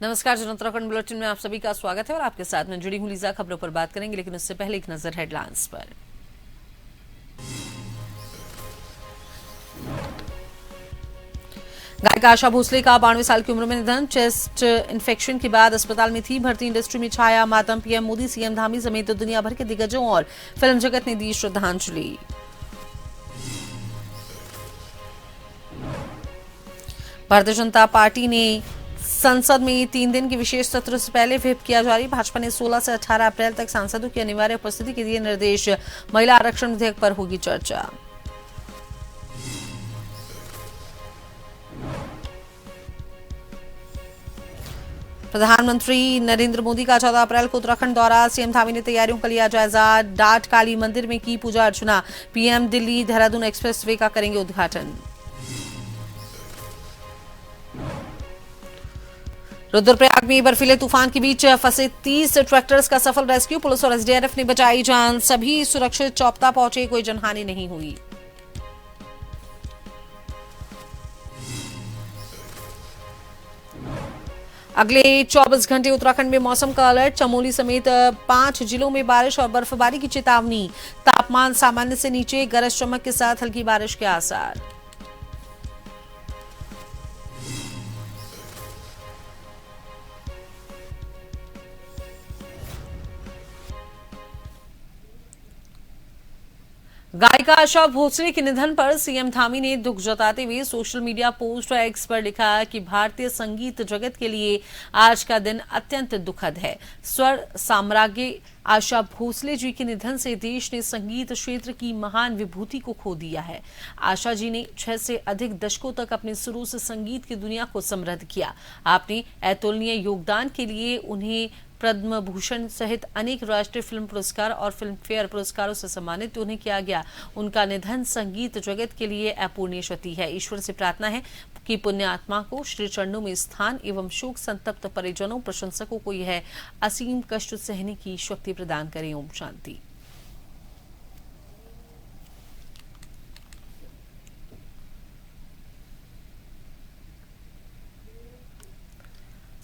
नमस्कार, जन उत्तराखंड बुलेटिन में आप सभी का स्वागत है और आपके साथ मैं जुड़ी हूं लीजा। खबरों पर बात करेंगे, लेकिन उससे पहले एक नजर हेडलाइंस पर। गायिका आशा भोसले का 92 साल की उम्र में निधन। चेस्ट इन्फेक्शन के बाद अस्पताल में थी भर्ती। इंडस्ट्री में छाया मातम। पीएम मोदी, सीएम धामी समेत दुनिया भर के दिग्गजों और फिल्म जगत ने दी श्रद्धांजलि। भारतीय जनता पार्टी ने संसद में 3 दिन के विशेष सत्र से पहले व्हिप किया जारी। भाजपा ने 16 से 18 अप्रैल तक सांसदों की अनिवार्य उपस्थिति के दिए निर्देश। महिला आरक्षण विधेयक पर होगी चर्चा। प्रधानमंत्री नरेंद्र मोदी का 14 अप्रैल को उत्तराखंड दौरा। सीएम धामी ने तैयारियों का लिया जायजा। डाट काली मंदिर में की पूजा अर्चना। पीएम दिल्ली देहरादून एक्सप्रेसवे का करेंगे उद्घाटन। रुद्रप्रयाग में बर्फीले तूफान के बीच फंसे 30 ट्रैक्टर्स का सफल रेस्क्यू। पुलिस और एसडीआरएफ ने बचाई जान। सभी सुरक्षित चौपता पहुंचे, कोई जनहानि नहीं हुई। अगले 24 घंटे उत्तराखंड में मौसम का अलर्ट। चमोली समेत 5 जिलों में बारिश और बर्फबारी की चेतावनी। तापमान सामान्य से नीचे, गरज चमक के साथ हल्की बारिश के आसार। गायिका आशा भोसले के निधन पर सीएम धामी ने दुख जताते हुए सोशल मीडिया पोस्ट एक्स पर लिखा कि भारतीय संगीत जगत के लिए आज का दिन अत्यंत दुखद है। स्वर साम्राज्ञी आशा भोसले जी के निधन से देश ने संगीत क्षेत्र की महान विभूति को खो दिया है। आशा जी ने 6 से अधिक दशकों तक अपने सुरों से संगीत की दुनिया को समृद्ध किया। आपने अतुलनीय योगदान के लिए उन्हें पद्म भूषण सहित अनेक राष्ट्रीय फिल्म पुरस्कार और फिल्म फेयर पुरस्कारों से सम्मानित उन्हें किया गया। उनका निधन संगीत जगत के लिए अपूर्णीय क्षति है। ईश्वर से प्रार्थना है कि पुण्य आत्मा को श्री चरणों में स्थान एवं शोक संतप्त परिजनों प्रशंसकों को यह असीम कष्ट सहने की शक्ति प्रदान करें। ओम शांति।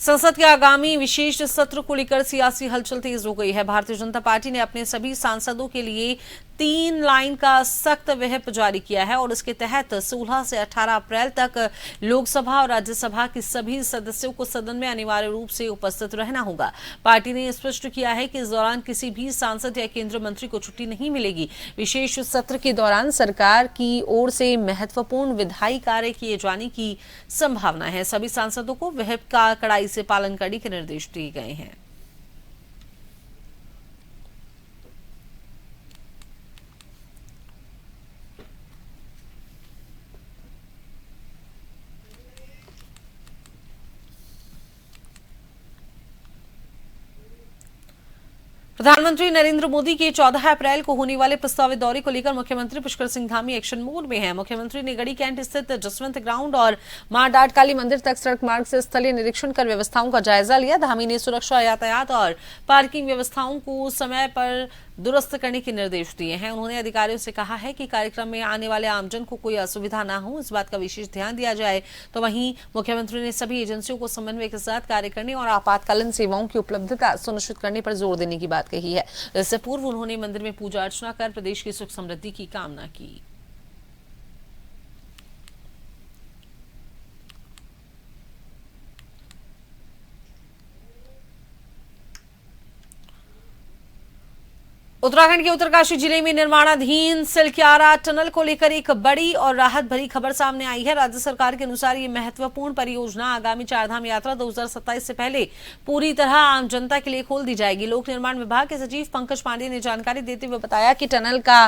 संसद के आगामी विशेष सत्र को लेकर सियासी हलचल तेज हो गई है। भारतीय जनता पार्टी ने अपने सभी सांसदों के लिए 3 लाइन का सख्त व्हिप जारी किया है और इसके तहत 16 से 18 अप्रैल तक लोकसभा और राज्यसभा के सभी सदस्यों को सदन में अनिवार्य रूप से उपस्थित रहना होगा। पार्टी ने स्पष्ट किया है कि इस दौरान किसी भी सांसद या केंद्रीय मंत्री को छुट्टी नहीं मिलेगी। विशेष सत्र के दौरान सरकार की ओर से महत्वपूर्ण विधायी कार्य किए जाने की संभावना है। सभी सांसदों को व्हिप का कड़ाई से पालन करने के निर्देश दिए गए हैं। प्रधानमंत्री नरेंद्र मोदी के 14 अप्रैल को होने वाले प्रस्तावित दौरे को लेकर मुख्यमंत्री पुष्कर सिंह धामी एक्शन मोड में हैं। मुख्यमंत्री ने गढ़ी कैंट स्थित जसवंत ग्राउंड और मां डाट काली मंदिर तक सड़क मार्ग से स्थलीय निरीक्षण कर व्यवस्थाओं का जायजा लिया। धामी ने सुरक्षा, यातायात और पार्किंग व्यवस्थाओं को समय पर दुरुस्त करने के निर्देश दिए हैं। उन्होंने अधिकारियों से कहा है कि कार्यक्रम में आने वाले आमजन को कोई असुविधा न हो, इस बात का विशेष ध्यान दिया जाए। तो वहीं मुख्यमंत्री ने सभी एजेंसियों को समन्वय के साथ कार्य करने और आपातकालीन सेवाओं की उपलब्धता सुनिश्चित करने पर जोर देने की बात कही है। इससे पूर्व उन्होंने मंदिर में पूजा अर्चना कर प्रदेश की सुख समृद्धि की कामना की। उत्तराखंड के उत्तरकाशी जिले में निर्माणाधीन सिलक्यारा टनल को लेकर एक बड़ी और राहत भरी खबर सामने आई है। राज्य सरकार के अनुसार ये महत्वपूर्ण परियोजना आगामी चारधाम यात्रा 2027 से पहले पूरी तरह आम जनता के लिए खोल दी जाएगी। लोक निर्माण विभाग के सचिव पंकज पांडे ने जानकारी देते हुए बताया कि टनल का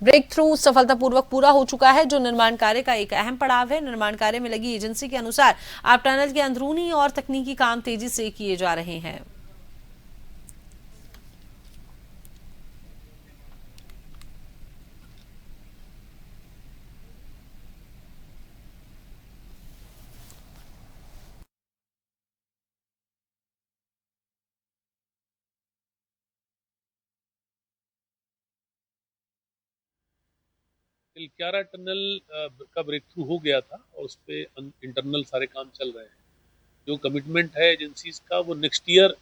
ब्रेक थ्रू सफलतापूर्वक पूरा हो चुका है, जो निर्माण कार्य का एक अहम पड़ाव है। निर्माण कार्य में लगी एजेंसी के अनुसार अब टनल के अंदरूनी और तकनीकी काम तेजी से किए जा रहे हैं। तिलक्यारा टनल का ब्रेक थ्रू हो गया था और उस पे इंटरनल सारे काम चल रहे हैं। जो कमिटमेंट है एजेंसीज का वो नेक्स्ट ईयर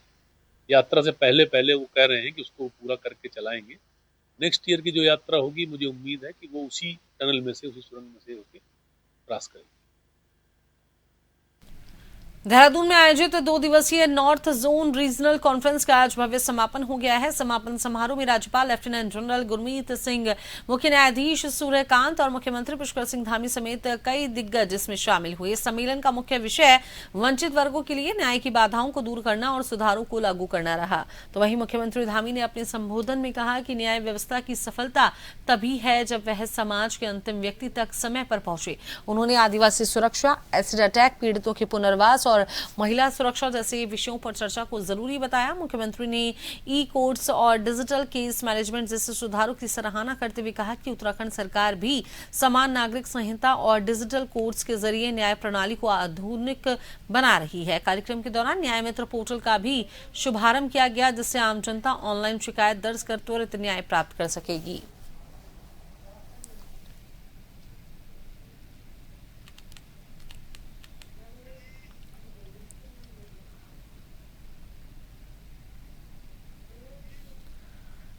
यात्रा से पहले पहले वो कह रहे हैं कि उसको पूरा करके चलाएंगे। नेक्स्ट ईयर की जो यात्रा होगी मुझे उम्मीद है कि वो उसी टनल में से, उसी सुरंग में से होकर क्रॉस करेंगे। देहरादून में आयोजित 2 दिवसीय नॉर्थ जोन रीजनल कॉन्फ्रेंस का आज भव्य समापन हो गया है। समापन समारोह में राज्यपाल लेफ्टिनेंट जनरल गुरमीत सिंह, मुख्य न्यायाधीश सूर्यकांत और मुख्यमंत्री पुष्कर सिंह धामी समेत कई दिग्गज इसमें शामिल हुए। सम्मेलन का मुख्य विषय वंचित वर्गों के लिए न्याय की बाधाओं को दूर करना और सुधारों को लागू करना रहा। तो वहीं मुख्यमंत्री धामी ने अपने संबोधन में कहा कि न्याय व्यवस्था की सफलता तभी है जब वह समाज के अंतिम व्यक्ति तक समय पर पहुंचे। उन्होंने आदिवासी सुरक्षा, एसिड अटैक पीड़ितों के पुनर्वास और महिला सुरक्षा जैसे विषयों पर चर्चा को जरूरी बताया। मुख्यमंत्री ने ई कोर्ट्स और डिजिटल केस मैनेजमेंट जैसे सुधारों की सराहना करते हुए कहा कि उत्तराखंड सरकार भी समान नागरिक संहिता और डिजिटल कोर्ट्स के जरिए न्याय प्रणाली को आधुनिक बना रही है। कार्यक्रम के दौरान न्याय मित्र पोर्टल का भी शुभारंभ किया गया, जिससे आम जनता ऑनलाइन शिकायत दर्ज कर त्वरित न्याय प्राप्त कर सकेगी।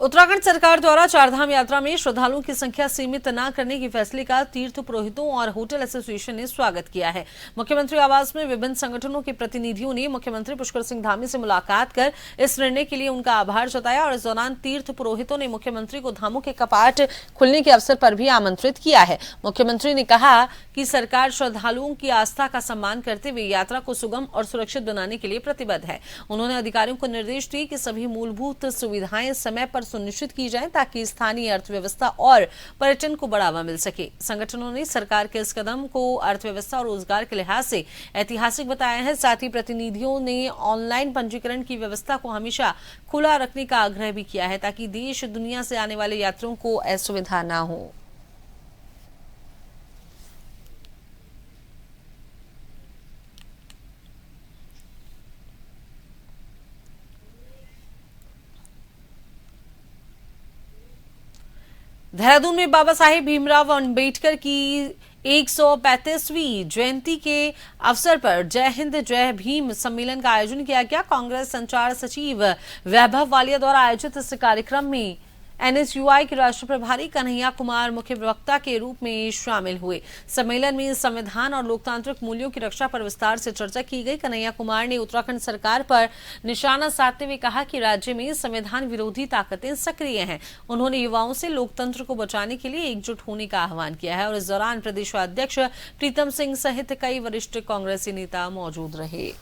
उत्तराखंड सरकार द्वारा चारधाम यात्रा में श्रद्धालुओं की संख्या सीमित न करने के फैसले का तीर्थ पुरोहितों और होटल एसोसिएशन ने स्वागत किया है। मुख्यमंत्री आवास में विभिन्न संगठनों के प्रतिनिधियों ने मुख्यमंत्री पुष्कर सिंह धामी से मुलाकात कर इस निर्णय के लिए उनका आभार जताया और इस दौरान तीर्थ पुरोहितों ने मुख्यमंत्री को धामों के कपाट खुलने के अवसर पर भी आमंत्रित किया है। मुख्यमंत्री ने कहा कि सरकार श्रद्धालुओं की आस्था का सम्मान करते हुए यात्रा को सुगम और सुरक्षित बनाने के लिए प्रतिबद्ध है। उन्होंने अधिकारियों को निर्देश दिए कि सभी मूलभूत सुविधाएं समय पर सुनिश्चित की जाएं ताकि स्थानीय अर्थव्यवस्था और पर्यटन को बढ़ावा मिल सके। संगठनों ने सरकार के इस कदम को अर्थव्यवस्था और रोजगार के लिहाज से ऐतिहासिक बताया है। साथ ही प्रतिनिधियों ने ऑनलाइन पंजीकरण की व्यवस्था को हमेशा खुला रखने का आग्रह भी किया है ताकि देश दुनिया से आने वाले यात्रियों को असुविधा न हो। देहरादून में बाबा साहेब भीमराव अंबेडकर की 135वीं जयंती के अवसर पर जय हिंद जय भीम सम्मेलन का आयोजन किया गया। कांग्रेस संचार सचिव वैभव वालिया द्वारा आयोजित इस कार्यक्रम में एनएसयूआई के राष्ट्रीय प्रभारी कन्हैया कुमार मुख्य वक्ता के रूप में शामिल हुए। सम्मेलन में संविधान और लोकतांत्रिक मूल्यों की रक्षा पर विस्तार से चर्चा की गई। कन्हैया कुमार ने उत्तराखंड सरकार पर निशाना साधते हुए कहा कि राज्य में संविधान विरोधी ताकतें सक्रिय हैं। उन्होंने युवाओं से लोकतंत्र को बचाने के लिए एकजुट होने का आह्वान किया है और इस दौरान प्रदेश अध्यक्ष प्रीतम सिंह सहित कई वरिष्ठ कांग्रेसी नेता मौजूद रहे।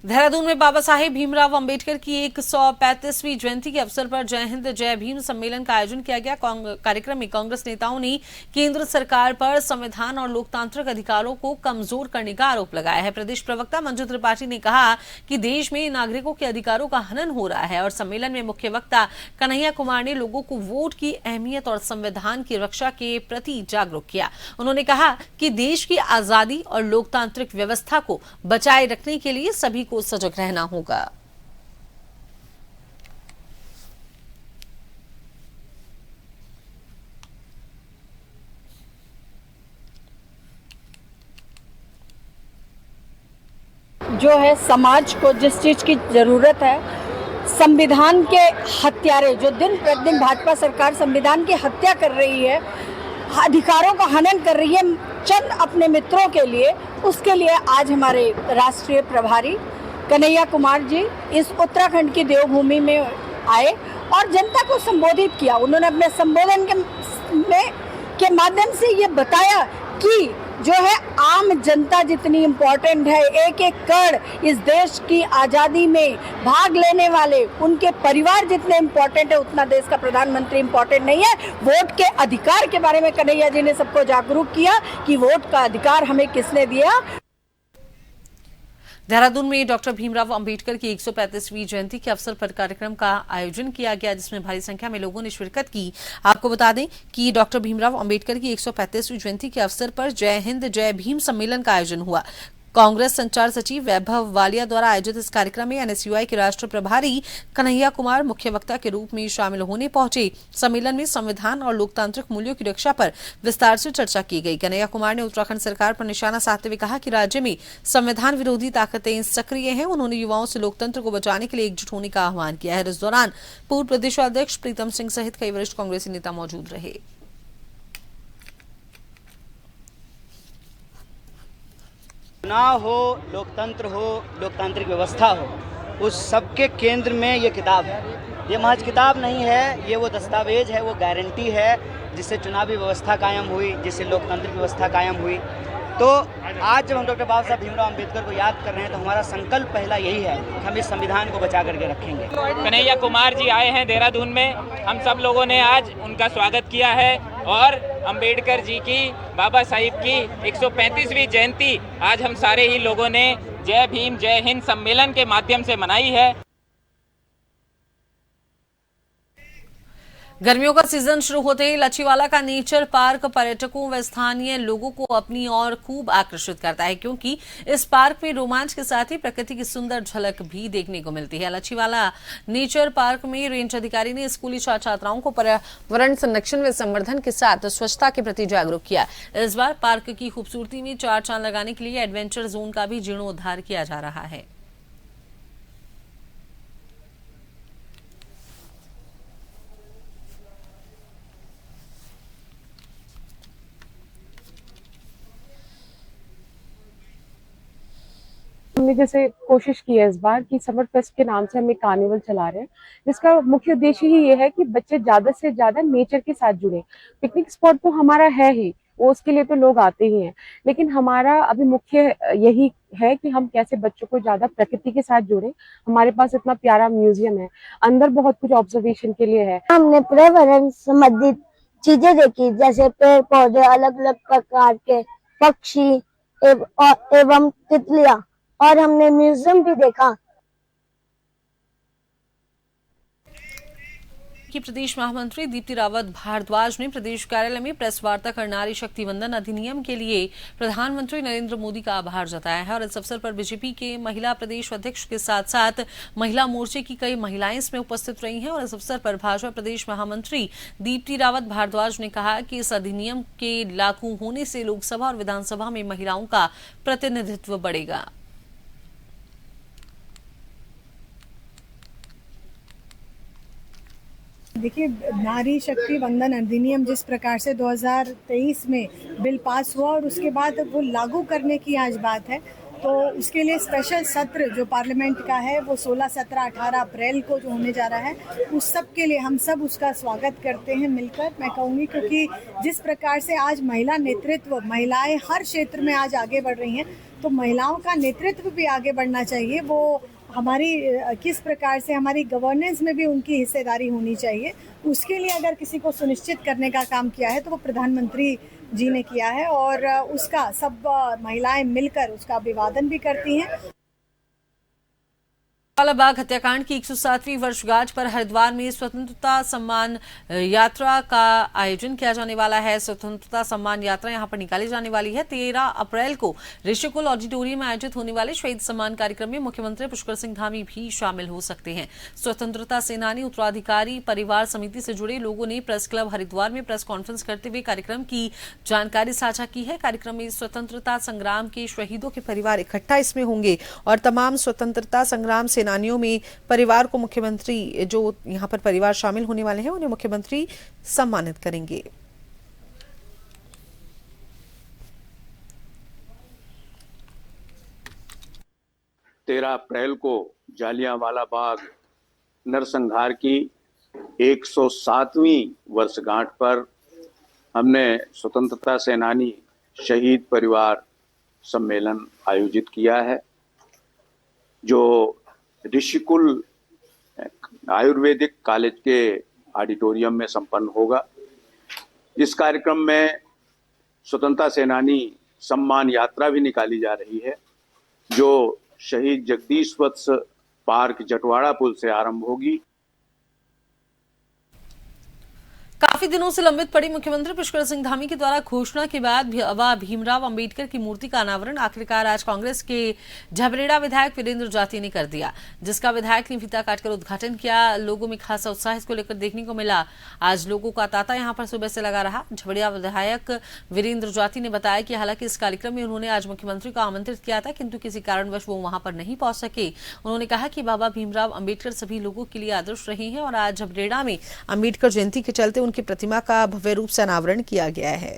देहरादून में बाबा साहेब भीमराव अंबेडकर की 135वीं जयंती के अवसर पर जय हिंद जय भीम सम्मेलन का आयोजन किया गया। कार्यक्रम में कांग्रेस नेताओं ने केंद्र सरकार पर संविधान और लोकतांत्रिक अधिकारों को कमजोर करने का आरोप लगाया है। प्रदेश प्रवक्ता मंजू त्रिपाठी ने कहा कि देश में नागरिकों के अधिकारों का हनन हो रहा है और सम्मेलन में मुख्य वक्ता कन्हैया कुमार ने लोगों को वोट की अहमियत और संविधान की रक्षा के प्रति जागरूक किया। उन्होंने कहा कि देश की आजादी और लोकतांत्रिक व्यवस्था को बचाए रखने के लिए सभी को सजग रहना होगा। जो है समाज को जिस चीज की जरूरत है, संविधान के हत्यारे जो दिन प्रतिदिन भाजपा सरकार संविधान की हत्या कर रही है, अधिकारों का हनन कर रही है चंद अपने मित्रों के लिए, उसके लिए आज हमारे राष्ट्रीय प्रभारी कन्हैया कुमार जी इस उत्तराखंड की देवभूमि में आए और जनता को संबोधित किया। उन्होंने अपने संबोधन के माध्यम से ये बताया कि जो है आम जनता जितनी इम्पोर्टेंट है, एक एक कण इस देश की आज़ादी में भाग लेने वाले उनके परिवार जितने इम्पोर्टेंट है उतना देश का प्रधानमंत्री इम्पोर्टेंट नहीं है। वोट के अधिकार के बारे में कन्हैया जी ने सबको जागरूक किया कि वोट का अधिकार हमें किसने दिया। देहरादून में डॉक्टर भीमराव अंबेडकर की 135वीं जयंती के अवसर पर कार्यक्रम का आयोजन किया गया, जिसमें भारी संख्या में लोगों ने शिरकत की। आपको बता दें कि डॉक्टर भीमराव अंबेडकर की 135वीं जयंती के अवसर पर जय हिंद जय भीम सम्मेलन का आयोजन हुआ। कांग्रेस संचार सचिव वैभव वालिया द्वारा आयोजित इस कार्यक्रम में एनएसयूआई के राष्ट्रीय प्रभारी कन्हैया कुमार मुख्य वक्ता के रूप में शामिल होने पहुंचे। सम्मेलन में संविधान और लोकतांत्रिक मूल्यों की रक्षा पर विस्तार से चर्चा की गई। कन्हैया कुमार ने उत्तराखंड सरकार पर निशाना साधते हुए कहा कि राज्य में संविधान विरोधी ताकतें सक्रिय हैं। उन्होंने युवाओं से लोकतंत्र को बचाने के लिए एकजुट होने का आह्वान किया है। इस दौरान पूर्व प्रदेशाध्यक्ष प्रीतम सिंह सहित कई वरिष्ठ कांग्रेसी नेता मौजूद रहे। चुनाव हो, लोकतंत्र हो, लोकतांत्रिक व्यवस्था हो, उस सबके केंद्र में ये किताब है। ये महज किताब नहीं है, ये वो दस्तावेज है, वो गारंटी है जिससे चुनावी व्यवस्था कायम हुई, जिससे लोकतांत्रिक व्यवस्था कायम हुई। तो आज जब हम डॉक्टर बाबा साहब भीमराव अम्बेडकर को याद कर रहे हैं तो हमारा संकल्प पहला यही है कि हम इस संविधान को बचा करके रखेंगे। कन्हैया कुमार जी आए हैं देहरादून में, हम सब लोगों ने आज उनका स्वागत किया है और अम्बेडकर जी की, बाबा साहिब की 135वीं जयंती आज हम सारे ही लोगों ने जय भीम जय हिंद सम्मेलन के माध्यम से मनाई है। गर्मियों का सीजन शुरू होते ही लच्छीवाला का नेचर पार्क पर्यटकों व स्थानीय लोगों को अपनी ओर खूब आकर्षित करता है, क्योंकि इस पार्क में रोमांच के साथ ही प्रकृति की सुंदर झलक भी देखने को मिलती है। लच्छीवाला नेचर पार्क में रेंज अधिकारी ने स्कूली छात्राओं को पर्यावरण संरक्षण व संवर्धन के साथ स्वच्छता के प्रति जागरूक किया। इस बार पार्क की खूबसूरती में चार चांद लगाने के लिए एडवेंचर जोन का भी जीर्णोद्धार किया जा रहा है। हमने जैसे कोशिश की है इस बार कि समर फेस्ट के नाम से हम एक कार्निवल चला रहे हैं, जिसका मुख्य उद्देश्य ही ये है कि बच्चे ज्यादा से ज्यादा नेचर के साथ जुड़े। पिकनिक स्पॉट तो हमारा है ही, वो उसके लिए तो लोग आते ही हैं, लेकिन हमारा अभी मुख्य यही है कि हम कैसे बच्चों को ज्यादा प्रकृति के साथ जोड़े। हमारे पास इतना प्यारा म्यूजियम है, अंदर बहुत कुछ ऑब्जर्वेशन के लिए है। हमने पर्यावरण संबंधित चीजें देखी, जैसे पेड़ पौधे, अलग अलग प्रकार के पक्षी एवं तितलियां, और हमने म्यूजियम भी देखा। कि प्रदेश महामंत्री दीप्ति रावत भारद्वाज ने प्रदेश कार्यालय में प्रेस वार्ता कर नारी शक्ति वंदन अधिनियम के लिए प्रधानमंत्री नरेंद्र मोदी का आभार जताया है। और इस अवसर पर बीजेपी के महिला प्रदेश अध्यक्ष के साथ साथ महिला मोर्चे की कई महिलाएं इसमें उपस्थित रही हैं। और इस अवसर पर भाजपा प्रदेश महामंत्री दीप्ति रावत भारद्वाज ने कहा कि इस अधिनियम के लागू होने से लोकसभा और विधानसभा में महिलाओं का प्रतिनिधित्व बढ़ेगा। देखिए, नारी शक्ति वंदन अधिनियम जिस प्रकार से 2023 में बिल पास हुआ और उसके बाद वो लागू करने की आज बात है, तो उसके लिए स्पेशल सत्र जो पार्लियामेंट का है वो 16, 17, 18 अप्रैल को जो होने जा रहा है, उस सब के लिए हम सब उसका स्वागत करते हैं मिलकर। मैं कहूँगी क्योंकि जिस प्रकार से आज महिला नेतृत्व, महिलाएं हर क्षेत्र में आज आगे बढ़ रही हैं, तो महिलाओं का नेतृत्व भी आगे बढ़ना चाहिए। वो हमारी किस प्रकार से हमारी गवर्नेंस में भी उनकी हिस्सेदारी होनी चाहिए, उसके लिए अगर किसी को सुनिश्चित करने का काम किया है तो वो प्रधानमंत्री जी ने किया है। और उसका सब महिलाएं मिलकर उसका अभिवादन भी करती हैं। बाग हत्याकांड की 107वीं वर्षगांठ पर हरिद्वार में स्वतंत्रता सम्मान यात्रा का आयोजन किया जाने वाला है। स्वतंत्रता सम्मान यात्रा यहां पर निकाली जाने वाली है। 13 अप्रैल को ऋषिकुल ऑडिटोरियम में आयोजित होने वाले शहीद सम्मान कार्यक्रम में मुख्यमंत्री पुष्कर सिंह धामी भी शामिल हो सकते हैं। स्वतंत्रता सेनानी उत्तराधिकारी परिवार समिति से जुड़े लोगों ने प्रेस क्लब हरिद्वार में प्रेस कॉन्फ्रेंस करते हुए कार्यक्रम की जानकारी साझा की है। कार्यक्रम में स्वतंत्रता संग्राम के शहीदों के परिवार इकट्ठा इसमें होंगे और तमाम स्वतंत्रता संग्राम सेनानियों में परिवार को मुख्यमंत्री, जो यहां पर परिवार शामिल होने वाले हैं, उन्हें मुख्यमंत्री सम्मानित करेंगे। तेरह अप्रैल को जालियांवाला बाग नरसंहार की 107वीं वर्षगांठ पर हमने स्वतंत्रता सेनानी शहीद परिवार सम्मेलन आयोजित किया है, जो ऋषिकुल आयुर्वेदिक कॉलेज के ऑडिटोरियम में संपन्न होगा। इस कार्यक्रम में स्वतंत्रता सेनानी सम्मान यात्रा भी निकाली जा रही है, जो शहीद जगदीश वत्स पार्क जटवाड़ा पुल से आरंभ होगी। काफी दिनों से लंबित पड़ी मुख्यमंत्री पुष्कर सिंह धामी के द्वारा घोषणा के बाद बाबा भीमराव अंबेडकर की मूर्ति का अनावरण आखिरकार आज कांग्रेस के झबरेड़ा विधायक वीरेंद्र जाती ने कर दिया, जिसका विधायक ने फीता काटकर उद्घाटन किया। लोगों में खासा उत्साह इसको लेकर देखने को मिला। आज लोगों का तांता यहां पर सुबह से लगा रहा। झबरेड़ा विधायक वीरेंद्र जाती ने बताया कि हालांकि इस कार्यक्रम में उन्होंने आज मुख्यमंत्री को आमंत्रित किया था, किंतु किसी कारणवश वो वहां पर नहीं पहुंच सके। उन्होंने कहा कि बाबा भीमराव अंबेडकर सभी लोगों के लिए आदर्श रहे हैं और आज झबरेड़ा में अंबेडकर जयंती के चलते उनकी प्रतिमा का भव्य रूप से अनावरण किया गया है।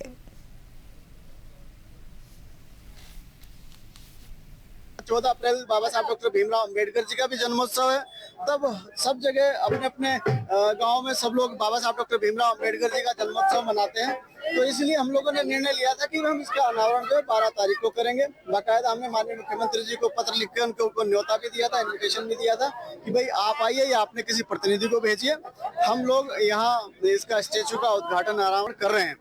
14 अप्रैल बाबा साहब डॉक्टर भीमराव अंबेडकर जी का भी जन्मोत्सव है। तब सब जगह अपने अपने गांव में सब लोग बाबा साहब डॉक्टर भीमराव अंबेडकर जी का जन्मोत्सव मनाते हैं। तो इसलिए हम लोगों ने निर्णय लिया था कि हम इसका अनावरण जो है 12 तारीख को करेंगे। बाकायदा हमने माननीय मुख्यमंत्री जी को पत्र लिखकर उनको न्योता भी दिया था, इन्विटेशन भी दिया था कि भाई आप आइए या आपने किसी प्रतिनिधि को भेजिए। हम लोग यहाँ इसका स्टेचू का उद्घाटन अनावरण कर रहे हैं।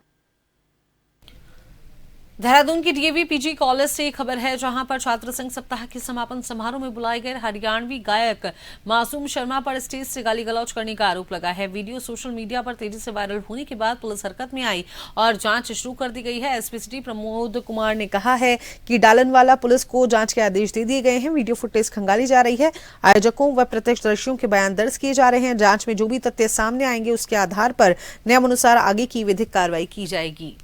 देहरादून की डीएवी पीजी कॉलेज से खबर है, जहां पर छात्र संघ सप्ताह के समापन समारोह में बुलाए गए हरियाणवी गायक मासूम शर्मा पर स्टेज से गाली गलौज करने का आरोप लगा है। वीडियो सोशल मीडिया पर तेजी से वायरल होने के बाद पुलिस हरकत में आई और जांच शुरू कर दी गई है। एसपी सिटी प्रमोद कुमार ने कहा है कि डालनवाला पुलिस को जांच के आदेश दे दिए गए हैं। वीडियो फुटेज खंगाली जा रही है। आयोजकों व प्रत्यक्षदर्शियों के बयान दर्ज किए जा रहे हैं। जांच में जो भी तथ्य सामने आएंगे उसके आधार पर नियमानुसार आगे की विधिक कार्रवाई की जाएगी।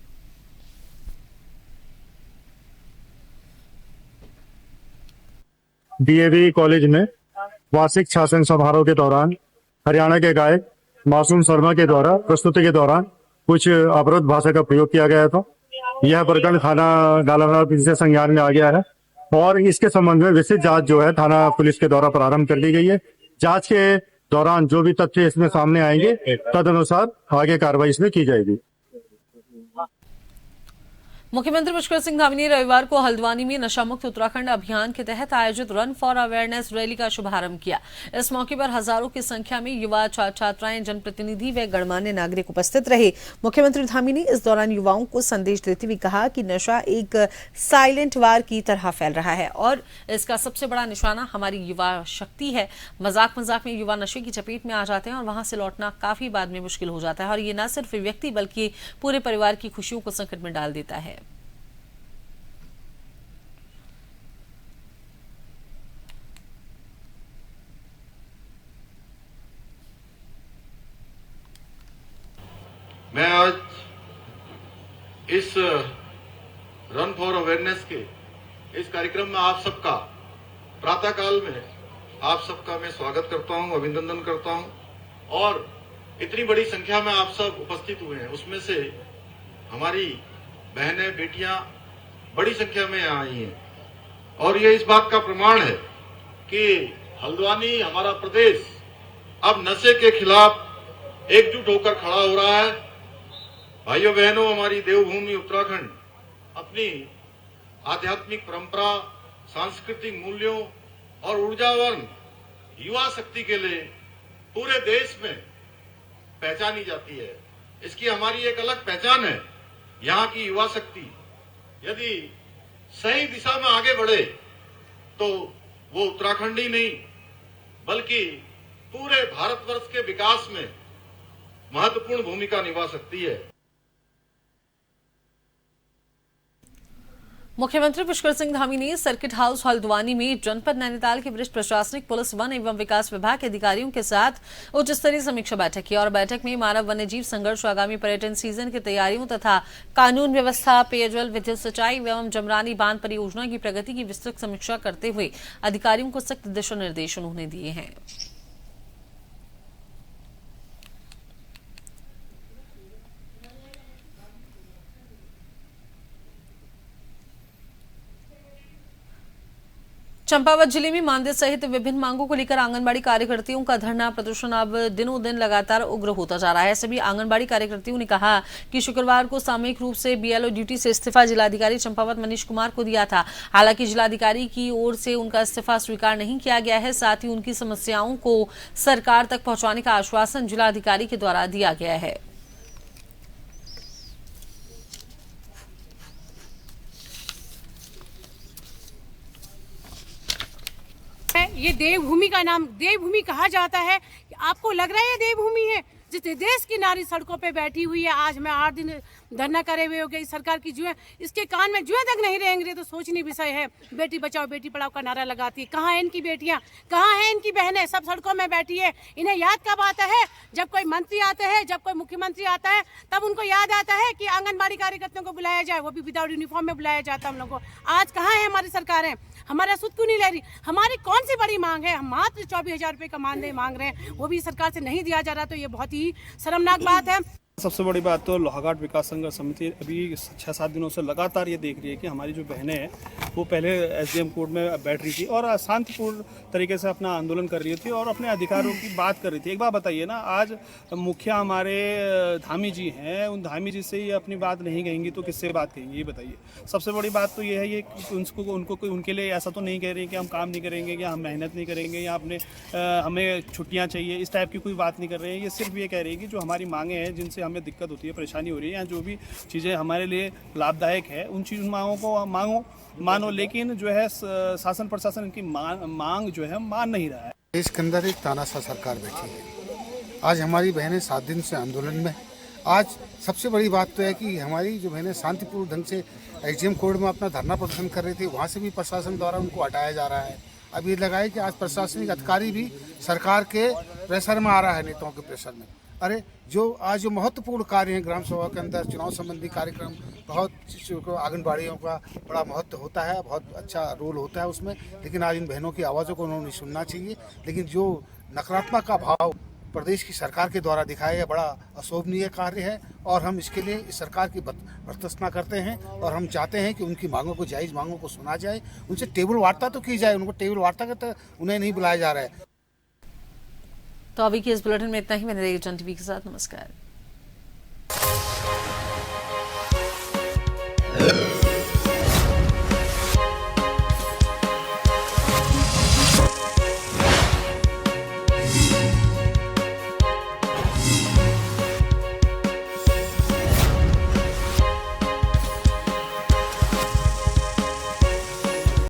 डीएवी कॉलेज में वार्षिक शासन समारोह के दौरान हरियाणा के गायक मासूम शर्मा के द्वारा प्रस्तुति के दौरान कुछ अवरोध भाषा का प्रयोग किया गया था। यह प्रकरण थाना डालनवाला पुलिस से संज्ञान में आ गया है और इसके संबंध में विस्तृत जांच जो है थाना पुलिस के द्वारा प्रारंभ कर ली गई है। जांच के दौरान जो भी तथ्य इसमें सामने आएंगे तदनुसार आगे कार्रवाई इसमें की जाएगी। मुख्यमंत्री पुष्कर सिंह धामी ने रविवार को हल्द्वानी में नशा मुक्त उत्तराखंड अभियान के तहत आयोजित रन फॉर अवेयरनेस रैली का शुभारंभ किया। इस मौके पर हजारों की संख्या में युवा, छात्राएं, जनप्रतिनिधि व गणमान्य नागरिक उपस्थित रहे। मुख्यमंत्री धामी ने इस दौरान युवाओं को संदेश देते हुए कहा कि नशा एक साइलेंट वार की तरह फैल रहा है और इसका सबसे बड़ा निशाना हमारी युवा शक्ति है। मजाक मजाक में युवा नशे की चपेट में आ जाते हैं और वहां से लौटना काफी बाद में मुश्किल हो जाता है और ये न सिर्फ व्यक्ति बल्कि पूरे परिवार की खुशियों को संकट में डाल देता है। मैं आज इस रन फॉर अवेयरनेस के इस कार्यक्रम में आप सबका प्रातःकाल में आप सबका मैं स्वागत करता हूं, अभिनंदन करता हूं और इतनी बड़ी संख्या में आप सब उपस्थित हुए हैं। उसमें से हमारी बहनें, बेटियां बड़ी संख्या में यहाँ आई हैं और ये इस बात का प्रमाण है कि हल्द्वानी, हमारा प्रदेश अब नशे के खिलाफ एकजुट होकर खड़ा हो रहा है। भाइयों बहनों, हमारी देवभूमि उत्तराखंड अपनी आध्यात्मिक परंपरा, सांस्कृतिक मूल्यों और ऊर्जावान युवा शक्ति के लिए पूरे देश में पहचानी जाती है। इसकी हमारी एक अलग पहचान है। यहाँ की युवा शक्ति यदि सही दिशा में आगे बढ़े तो वो उत्तराखंड ही नहीं बल्कि पूरे भारतवर्ष के विकास में महत्वपूर्ण भूमिका निभा सकती है। मुख्यमंत्री पुष्कर सिंह धामी ने सर्किट हाउस हल्द्वानी में जनपद नैनीताल के वरिष्ठ प्रशासनिक, पुलिस, वन एवं विकास विभाग के अधिकारियों के साथ उच्च स्तरीय समीक्षा बैठक की और बैठक में मानव वन्यजीव संघर्ष, आगामी पर्यटन सीजन की तैयारियों तथा कानून व्यवस्था, पेयजल, विद्युत, सिंचाई एवं जमरानी बांध परियोजना की प्रगति की विस्तृत समीक्षा करते हुए अधिकारियों को सख्त दिशा निर्देश उन्होंने दिए हैं। चंपावत जिले में मानदेय सहित विभिन्न मांगों को लेकर आंगनबाड़ी कार्यकर्तियों का धरना प्रदर्शन अब दिनों दिन लगातार उग्र होता जा रहा है। सभी आंगनबाड़ी कार्यकर्तियों ने कहा कि शुक्रवार को सामूहिक रूप से बीएलओ ड्यूटी से इस्तीफा जिलाधिकारी चंपावत मनीष कुमार को दिया था। हालांकि जिलाधिकारी की ओर से उनका इस्तीफा स्वीकार नहीं किया गया है। साथ ही उनकी समस्याओं को सरकार तक पहुंचाने का आश्वासन जिलाधिकारी के द्वारा दिया गया है। ये देवभूमि का नाम देवभूमि कहा जाता है। आपको लग रहा है ये देवभूमि है? जिस देश की नारी सड़कों पे बैठी हुई है, आज मैं 8 दिन धरना करे हुए हो गई सरकार की जुएं इसके कान में जुएं तक नहीं रहेंगे तो सोचनीय विषय है। बेटी बचाओ बेटी पढ़ाओ का नारा लगाती है, कहाँ है इनकी बेटियां, कहाँ है इनकी बहनें, सब सड़कों में बैठी है। इन्हें याद कब आता है? जब कोई मंत्री आते हैं, जब कोई मुख्यमंत्री आता है, तब उनको याद आता है कि आंगनबाड़ी कार्यकर्ताओं को बुलाया जाए, वो भी विदाउट यूनिफॉर्म में बुलाया जाता है हम लोगों को। आज कहाँ है हमारी सरकारें? हमारा सुध क्यों नहीं ले रही? हमारी कौन सी बड़ी मांग है? हम मात्र 24,000 रुपये का मानदेय मांग रहे हैं, वो भी सरकार से नहीं दिया जा रहा, तो ये बहुत ही शर्मनाक बात है। सबसे बड़ी बात तो लोहाघाट विकास संघर्ष समिति अभी 6-7 दिनों से लगातार ये देख रही है कि हमारी जो बहनें हैं वो पहले एसडीएम कोर्ट में बैठ रही थी और शांतिपूर्ण तरीके से अपना आंदोलन कर रही थी और अपने अधिकारों की बात कर रही थी। एक बात बताइए ना, आज मुखिया हमारे धामी जी हैं, उन धामी जी से ये अपनी बात नहीं कहेंगी तो किससे बात कहेंगी, ये बताइए। सबसे बड़ी बात तो ये है ये उनको उनके लिए ऐसा तो नहीं कह रही कि हम काम नहीं करेंगे या हम मेहनत नहीं करेंगे या अपने हमें छुट्टियाँ चाहिए, इस टाइप की कोई बात नहीं कर रहे हैं। ये सिर्फ ये कह रही है कि जो हमारी मांगें हैं, जिनसे हमें दिक्कत होती है, परेशानी हो रही है, या जो भी चीज़ें हमारे लिए लाभदायक है, उन चीज़ मांगों को मानो, लेकिन जो है शासन प्रशासन इनकी मांग जो है मान नहीं रहा है। देश के अंदर एक तानाशाह सरकार बैठी है। आज हमारी बहनें 7 दिन से आंदोलन में। आज सबसे बड़ी बात तो है कि हमारी जो बहनें शांतिपूर्ण ढंग से एसडीएम कोर्ट में अपना धरना प्रदर्शन कर रही थी, वहाँ से भी प्रशासन द्वारा उनको हटाया जा रहा है। अब ये लगा है कि आज प्रशासनिक अधिकारी भी सरकार के प्रेशर में आ रहा है, नेताओं के प्रेशर में। अरे जो महत्वपूर्ण कार्य हैं ग्राम सभा के अंदर, चुनाव संबंधी कार्यक्रम, बहुत आंगनबाड़ियों का बड़ा महत्व होता है, बहुत अच्छा रोल होता है उसमें, लेकिन आज इन बहनों की आवाज़ों को उन्होंने सुनना चाहिए। लेकिन जो नकारात्मक का भाव प्रदेश की सरकार के द्वारा दिखाया है, बड़ा अशोभनीय कार्य है और हम इसके लिए इस सरकार की भर्त्सना करते हैं और हम चाहते हैं कि उनकी मांगों को, जायज़ मांगों को सुना जाए, उनसे टेबल वार्ता तो की जाए। उनको टेबल वार्ता का तो उन्हें नहीं बुलाया जा रहा है। तो अभी के इस बुलेटिन में इतना ही। मैंने रहेगी जन टीवी के साथ। नमस्कार।